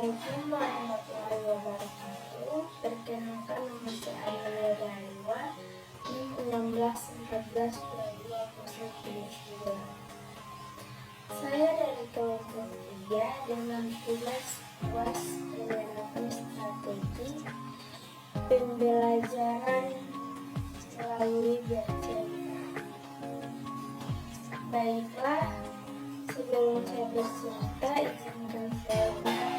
Assalamualaikum warahmatullahi wabarakatuh. Perkenalkan, nama saya Amelia Daliwa, NIM 1614 2021. Saya dari kelompok 3 dengan tugas UAS penerapan strategi pembelajaran melalui bercerita. Baiklah, sebelum saya bercerita, izinkan saya menyampaikan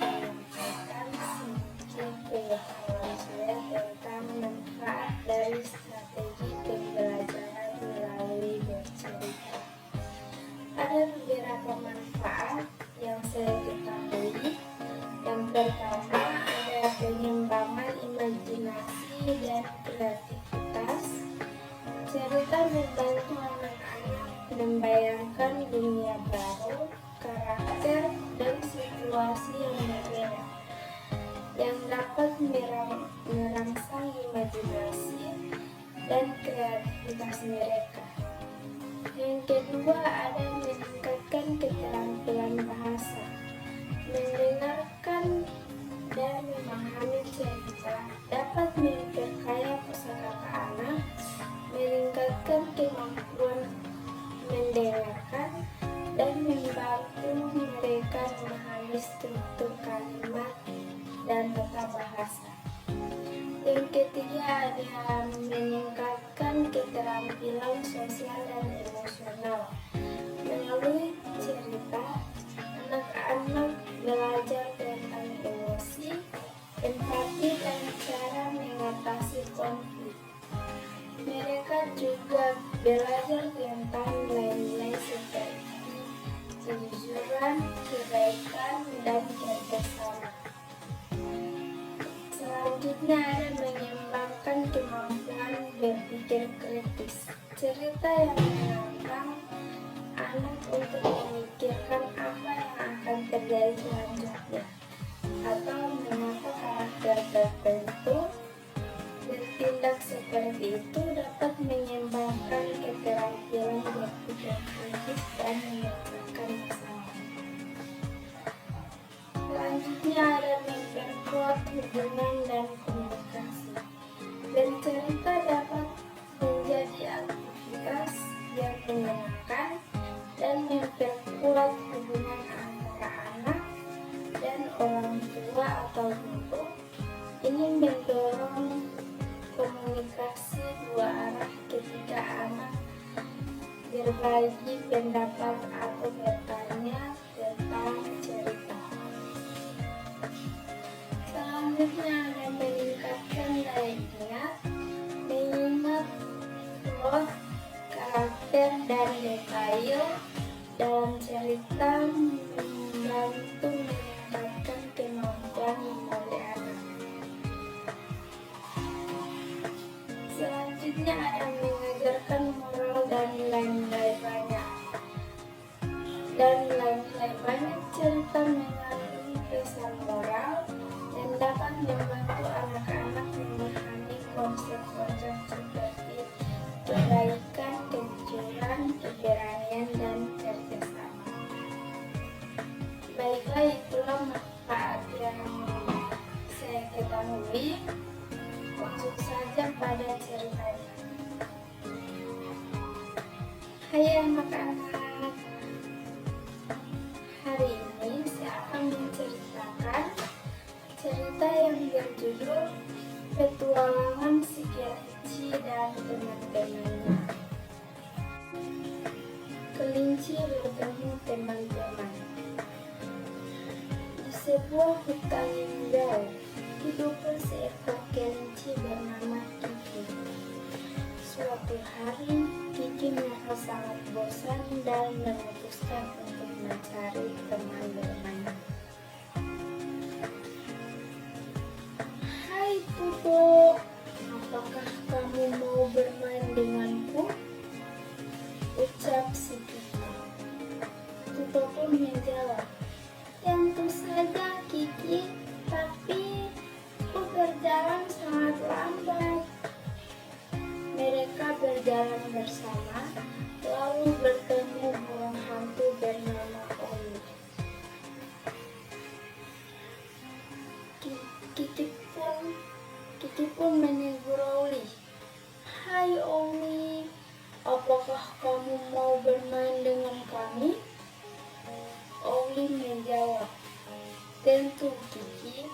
sedikit pengetahuan saya tentang manfaat dari strategi pembelajaran melalui bercerita. Ada beberapa manfaat yang saya ketahui. Yang pertama, ada pengembangan imajinasi dan kreativitas. Cerita membantu anak-anak membayangkan dunia baru, karakter, dan situasi yang berbeda, yang dapat merangsang imajinasi dan kreativitas mereka. Yang kedua, ada meningkatkan keterampilan bahasa. Mendengarkan dan memahami cerita dapat memperkaya kosakata anak, meningkatkan kemampuan mendengarkan, dan membantu mereka memahami struktur kalimat dan tata bahasa. Yang ketiga, ada meningkatkan keterampilan sosial dan emosional. Melalui cerita, anak-anak belajar tentang emosi, empati, dan cara mengatasi konflik. Mereka juga belajar tentang nilai-nilai seperti kejujuran, kebaikan, dan kerjasama. Selanjutnya ada mengembangkan kemampuan berpikir kritis. Cerita yang menantang anak untuk memikirkan apa yang akan terjadi selanjutnya, atau mengapa karakter tertentu bertindak seperti itu dapat mengembangkan keterampilan berpikir kritis dan memecahkan masalah. Selanjutnya ada memperkuat hubungan dan komunikasi. Bercerita dapat menjadi aktivitas yang menyenangkan dan memperkuat hubungan antara anak dan orang tua atau guru. Ini mendorong komunikasi dua arah ketika anak berbagi pendapat atau bertanya tentang cerita. Selanjutnya ada meningkatkan daya ingat, mengingat plot, karakter, dan detail dalam cerita membantu meningkatkan kemampuan memori anak. Selanjutnya ada mengajarkan moral dan nilai-nilai banyak. Cerita mengandung pesan moral dan dapat membantu anak-anak memahami konsep-konsep seperti kebaikan, kejujuran, keberanian, dan kerjasama. Baiklah, itulah manfaat yang saya ketahui. Langsung saja pada ceritanya. Hai anak-anak, hari ini saya akan menceritakan cerita yang berjudul Petualangan si Kelinci dan teman-temannya. Kelinci bertemu teman-teman. Di sebuah hutan yang jauh, hiduplah seekor kelinci bernama Kiki. Suatu hari, Kiki merasa sangat bosan dan memutuskan untuk mencari teman bermain. Hai Tuto, apakah kamu mau bermain denganku? Ucap si Kiki. Tuto pun menjawab, tentu saja Kiki, tapi berjalan sangat lambat. Mereka berjalan bersama, lalu bertemu burung hantu bernama Oli. menjawab, "Tentu Kiki,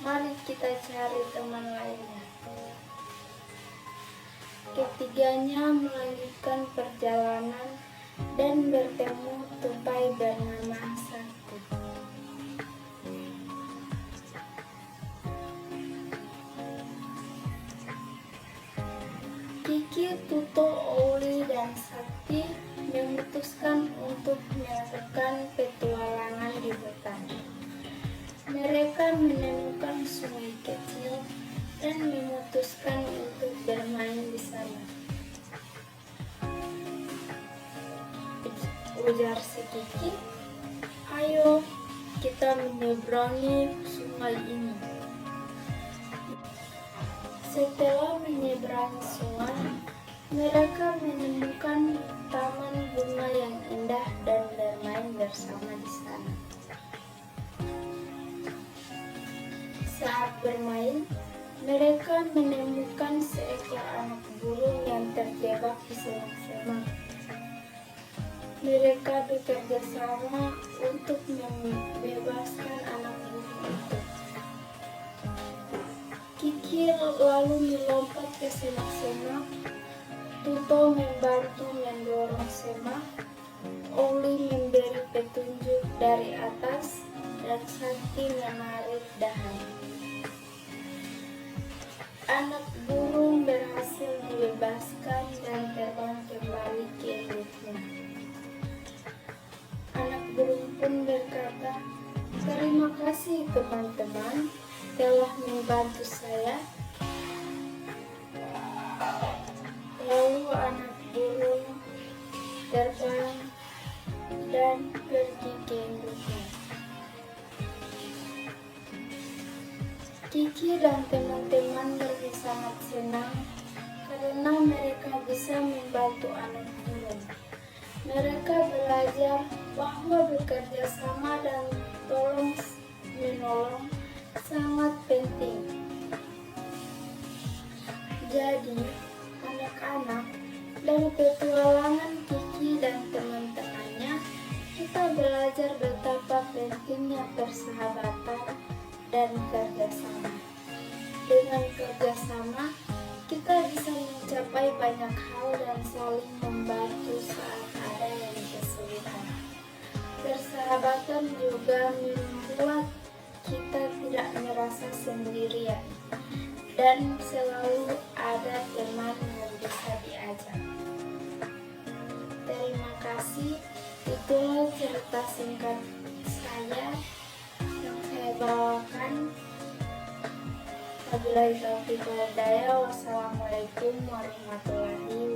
mari kita cari teman lainnya." Ketiganya melanjutkan perjalanan dan bertemu tupai bernama Sakti. Kiki, Tuto, Oli, dan Sakti memutuskan untuk melakukan petualangan di hutan. Mereka menemukan sungai kecil dan memutuskan untuk bermain di sana. Ujar si Kiki, "Ayo kita menyeberangi sungai ini." Setelah menyeberangi sungai, mereka menemukan taman bunga yang indah dan bermain bersama di sana. Saat bermain, mereka menemukan seekor anak burung yang terjebak di semak-semak. Mereka bekerja sama untuk membebaskan anak burung itu. Kiki lalu melompat ke semak-semak. Tuto membantu mendorong semak. Oli memberi petunjuk dari atas dan Sakti menarik dahan. Anak burung berhasil dibebaskan dan terbang kembali ke induknya. Anak burung pun berkata, "Terima kasih teman-teman telah membantu saya." Lalu anak burung terbang dan pergi ke induknya. Kiki dan teman-teman sangat senang karena mereka bisa membantu anak burung. Mereka belajar bahwa bekerja sama dan tolong-menolong sangat penting. Jadi, anak-anak, dari petualangan Kiki dan teman-temannya, kita belajar betapa pentingnya persahabatan dan kerjasama. Dengan kerjasama, kita bisa mencapai banyak hal dan saling membantu saat ada yang kesulitan. Persahabatan juga membuat kita tidak merasa sendirian dan selalu ada teman yang bisa diajak. Terima kasih. Itulah cerita singkat saya yang saya bawakan. Wabillahi taufiq wal hidayah. Wassalamualaikum warahmatullahi wabarakatuh.